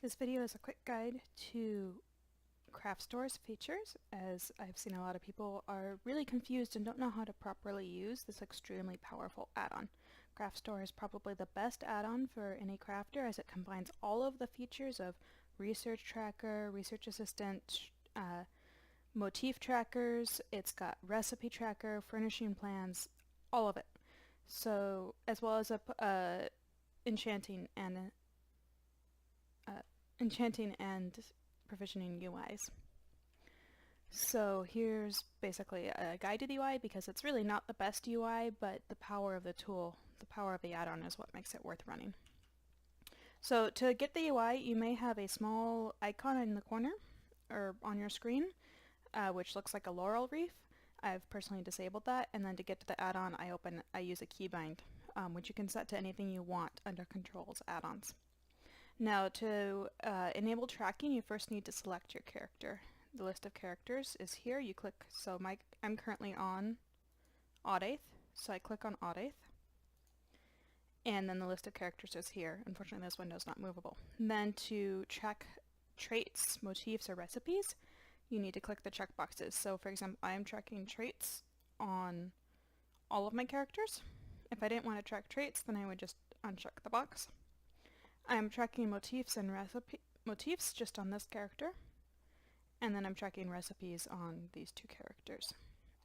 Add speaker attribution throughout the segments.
Speaker 1: This video is a quick guide to Craftstore's features, as I've seen a lot of people are really confused and don't know how to properly use this extremely powerful add-on. Craftstore is probably the best add-on for any crafter, as it combines all of the features of Research Tracker, Research Assistant, Motif Trackers, it's got Recipe Tracker, Furnishing Plans, all of it. So, as well as enchanting and provisioning UIs. So here's basically a guide to the UI, because it's really not the best UI, but the power of the tool, the power of the add-on is what makes it worth running. So to get the UI, you may have a small icon in the corner or on your screen, which looks like a laurel wreath. I've personally disabled that, and then to get to the add-on, I use a keybind, which you can set to anything you want under Controls add-ons. Now to enable tracking, you first need to select your character. The list of characters is here. You click, so I'm currently on Audaith, so I click on Audaith, and then the list of characters is here. Unfortunately, this window is not movable. And then to track traits, motifs, or recipes, you need to click the checkboxes. So for example, I am tracking traits on all of my characters. If I didn't want to track traits, then I would just uncheck the box. I'm tracking motifs and motifs just on this character, and then I'm tracking recipes on these two characters,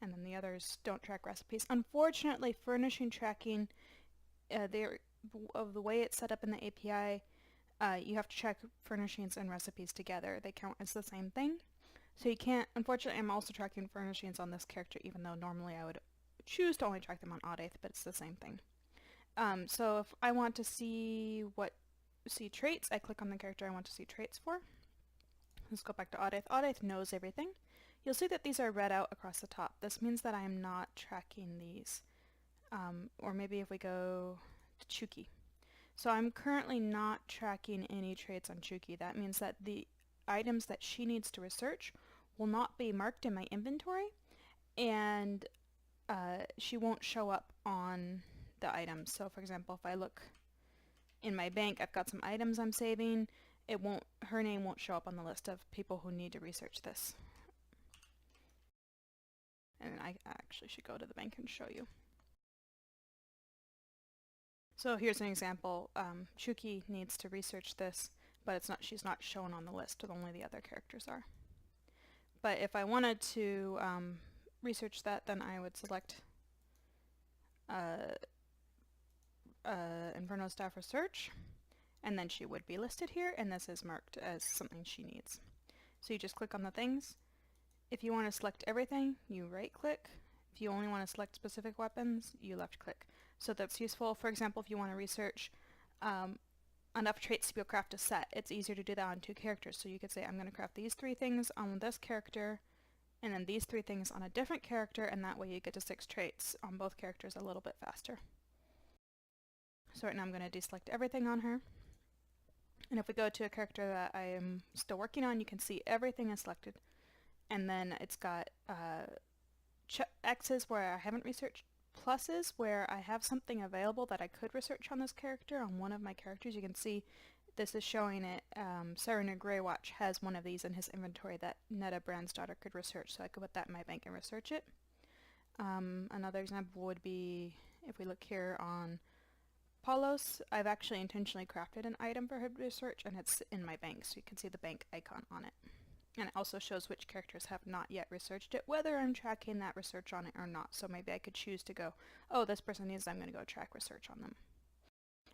Speaker 1: and then the others don't track recipes. Unfortunately, furnishing tracking, of the way it's set up in the API, you have to track furnishings and recipes together. They count as the same thing, so you can't. Unfortunately, I'm also tracking furnishings on this character, even though normally I would choose to only track them on Audaith, but it's the same thing. So if I want to see traits, I click on the character I want to see traits for. Let's go back to Audaith. Audaith knows everything. You'll see that these are read out across the top. This means that I am not tracking these. Or maybe if we go to Chuki. So I'm currently not tracking any traits on Chuki. That means that the items that she needs to research will not be marked in my inventory, and she won't show up on the items. So for example, if I look in my bank, I've got some items I'm saving. Her name won't show up on the list of people who need to research this. And I actually should go to the bank and show you. So here's an example. Chuki needs to research this, but she's not shown on the list, only the other characters are. But if I wanted to research that, then I would select Inferno Staff Research, and then she would be listed here, and this is marked as something she needs. So you just click on the things. If you want to select everything, you right click. If you only want to select specific weapons, you left click. So that's useful. For example, if you want to research enough traits to be able to craft a set, it's easier to do that on two characters. So you could say, I'm going to craft these 3 things on this character, and then these 3 things on a different character, and that way you get to 6 traits on both characters a little bit faster. So right now I'm going to deselect everything on her. And if we go to a character that I am still working on, you can see everything is selected. And then it's got X's where I haven't researched, pluses where I have something available that I could research on this character. On one of my characters, you can see this is showing it. Serener Greywatch has one of these in his inventory that Netta Brandsdaughter could research, so I could put that in my bank and research it. Another example would be if we look here on Paulos. I've actually intentionally crafted an item for her research, and it's in my bank, so you can see the bank icon on it. And it also shows which characters have not yet researched it, whether I'm tracking that research on it or not. So maybe I could choose to go, oh, this person needs it, I'm going to go track research on them.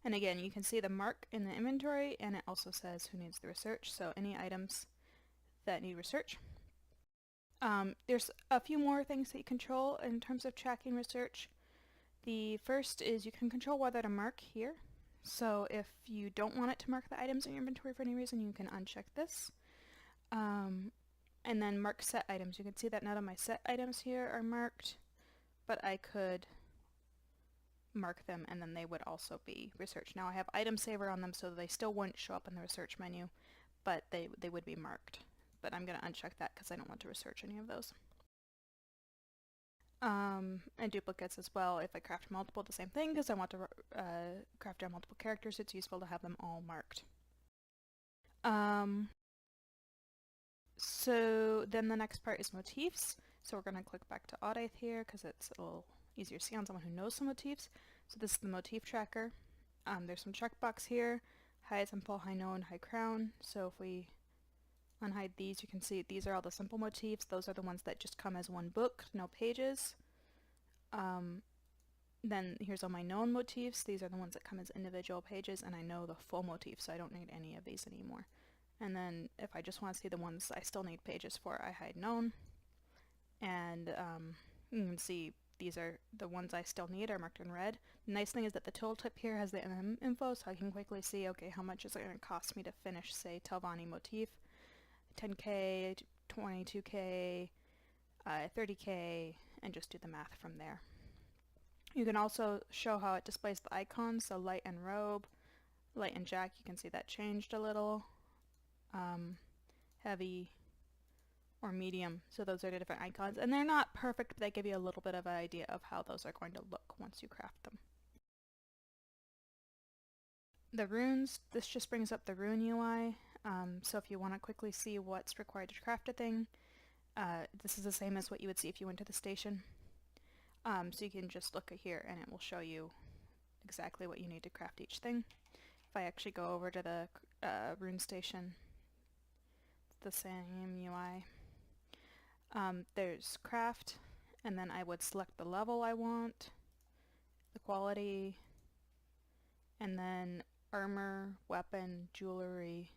Speaker 1: And again, you can see the mark in the inventory, and it also says who needs the research, so any items that need research. There's a few more things that you control in terms of tracking research. The first is you can control whether to mark here. So if you don't want it to mark the items in your inventory for any reason, you can uncheck this. And then mark set items. You can see that none of my set items here are marked, but I could mark them and then they would also be researched. Now I have item saver on them, so they still wouldn't show up in the research menu, but they would be marked. But I'm going to uncheck that because I don't want to research any of those. And duplicates as well. If I craft multiple, the same thing, because I want to craft down multiple characters, it's useful to have them all marked. So then the next part is motifs. So we're going to click back to Audaith here because it's a little easier to see on someone who knows some motifs. So this is the Motif Tracker. There's some checkbox here, hide, simple, high note, high crown. So if we unhide these, you can see these are all the simple motifs. Those are the ones that just come as one book, no pages. Then here's all my known motifs. These are the ones that come as individual pages, and I know the full motif, so I don't need any of these anymore. And then if I just want to see the ones I still need pages for, I hide known. And you can see these are the ones I still need are marked in red. The nice thing is that the tooltip here has the MM info, so I can quickly see, okay, how much is it going to cost me to finish, say, Telvanni motif. 10k, 22k, 30k, and just do the math from there. You can also show how it displays the icons, so light and robe, light and jack, you can see that changed a little. Heavy or medium, so those are the different icons, and they're not perfect, but they give you a little bit of an idea of how those are going to look once you craft them. The runes, this just brings up the rune UI, so if you want to quickly see what's required to craft a thing, this is the same as what you would see if you went to the station. So you can just look at here and it will show you exactly what you need to craft each thing. If I actually go over to the Rune Station, it's the same UI. There's craft, and then I would select the level I want, the quality, and then armor, weapon, jewelry,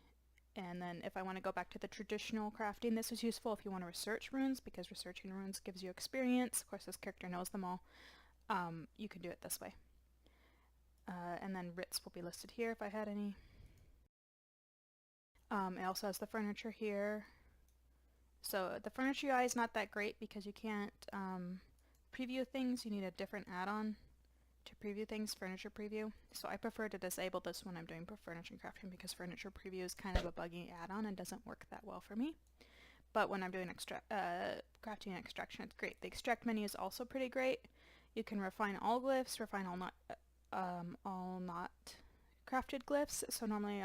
Speaker 1: and then if I want to go back to the traditional crafting, this is useful if you want to research runes, because researching runes gives you experience. Of course, this character knows them all. You can do it this way. And then writs will be listed here if I had any. It also has the furniture here. So the furniture UI is not that great because you can't preview things. You need a different add-on to preview things, furniture preview. So I prefer to disable this when I'm doing furnishing crafting because furniture preview is kind of a buggy add-on and doesn't work that well for me. But when I'm doing crafting and extraction, it's great. The extract menu is also pretty great. You can refine all glyphs, refine all not crafted glyphs. So normally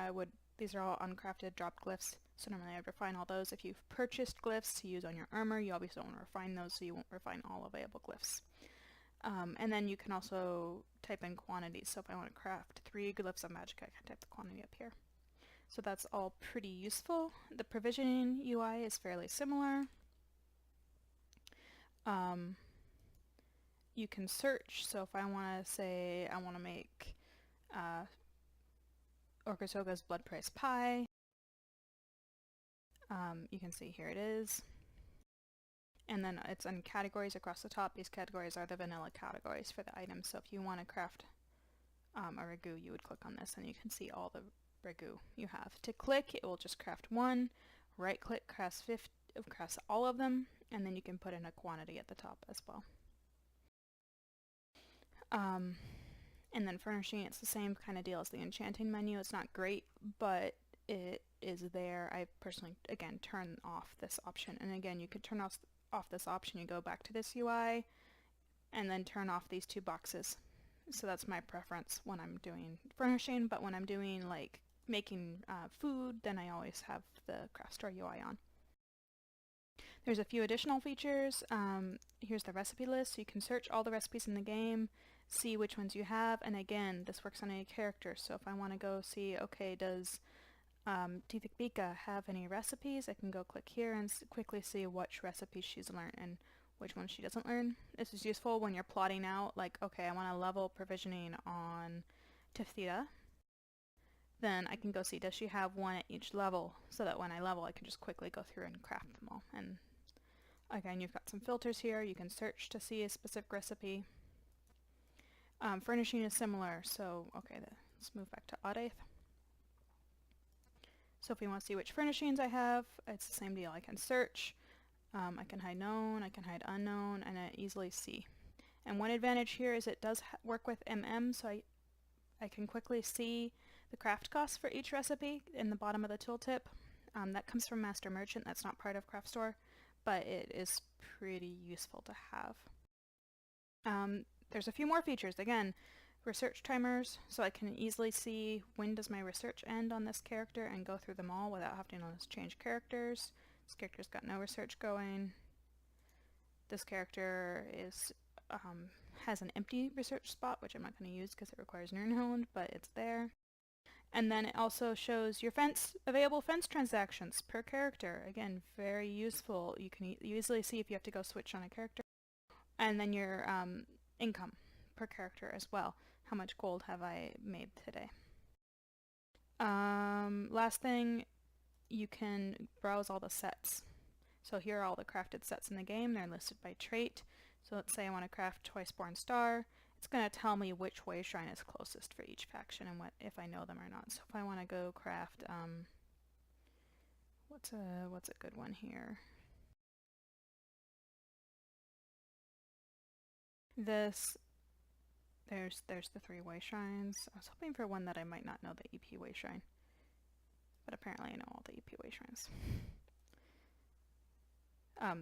Speaker 1: these are all uncrafted dropped glyphs. So normally I'd refine all those. If you've purchased glyphs to use on your armor, you obviously don't want to refine those, so you won't refine all available glyphs. And then you can also type in quantities. So if I want to craft 3 glyphs of magic, I can type the quantity up here. So that's all pretty useful. The provisioning UI is fairly similar. You can search. So if I want to say I want to make Orkasoga's Blood Price Pie, you can see here it is. And then it's in categories across the top. These categories are the vanilla categories for the items. So if you want to craft a ragu, you would click on this and you can see all the ragu you have. To click, it will just craft one. Right click, craft all of them, and then you can put in a quantity at the top as well. And then furnishing, it's the same kind of deal as the enchanting menu. It's not great, but it is there. I personally, again, turn off this option. And again, you could turn off this option. You go back to this UI and then turn off these 2 boxes. So that's my preference when I'm doing furnishing, but when I'm doing like making food, then I always have the Craftstore UI on. There's a few additional features. Here's the recipe list, so you can search all the recipes in the game, see which ones you have, and again, this works on any character. So if I want to go see, okay, does Tithikbika have any recipes, I can go click here and quickly see which recipes she's learned and which ones she doesn't learn. This is useful when you're plotting out, like, okay, I want to level provisioning on Tifthita. Then I can go see, does she have one at each level, so that when I level, I can just quickly go through and craft them all. And again, you've got some filters here. You can search to see a specific recipe. Furnishing is similar, so okay, let's move back to Audaith. So if we want to see which furnishings I have, it's the same deal. I can search, I can hide known, I can hide unknown, and I easily see. And one advantage here is it does work with MM, so I can quickly see the craft costs for each recipe in the bottom of the tooltip. That comes from Master Merchant, that's not part of Craftstore, but it is pretty useful to have. There's a few more features. Again, research timers, so I can easily see when does my research end on this character and go through them all without having to change characters. This character's got no research going. This character has an empty research spot, which I'm not going to use because it requires Nernhold, but it's there. And then it also shows your available fence transactions per character. Again, very useful. You can easily see if you have to go switch on a character. And then your income per character as well. How much gold have I made today? Last thing, you can browse all the sets. So here are all the crafted sets in the game. They're listed by trait. So let's say I want to craft Twice-Born Star. It's going to tell me which way shrine is closest for each faction and if I know them or not. So if I want to go craft, what's a good one here? There's the 3-way shrines. I was hoping for one that I might not know, the EP way shrine. But apparently I know all the EP way shrines.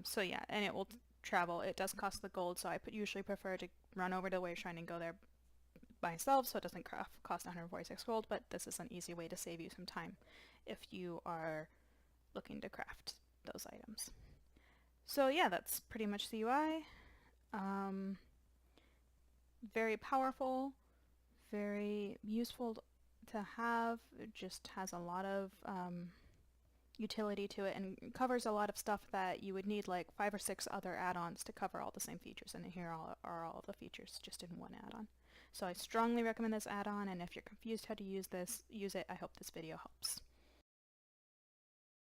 Speaker 1: So yeah, and it will travel. It does cost the gold, so I usually prefer to run over to the way shrine and go there myself, so it doesn't cost 146 gold, but this is an easy way to save you some time if you are looking to craft those items. So yeah, that's pretty much the UI. Very powerful, very useful to have. It just has a lot of utility to it and covers a lot of stuff that you would need like 5 or 6 other add-ons to cover all the same features, and here are all the features just in one add-on. So I strongly recommend this add-on, and if you're confused how to use it, I hope this video helps.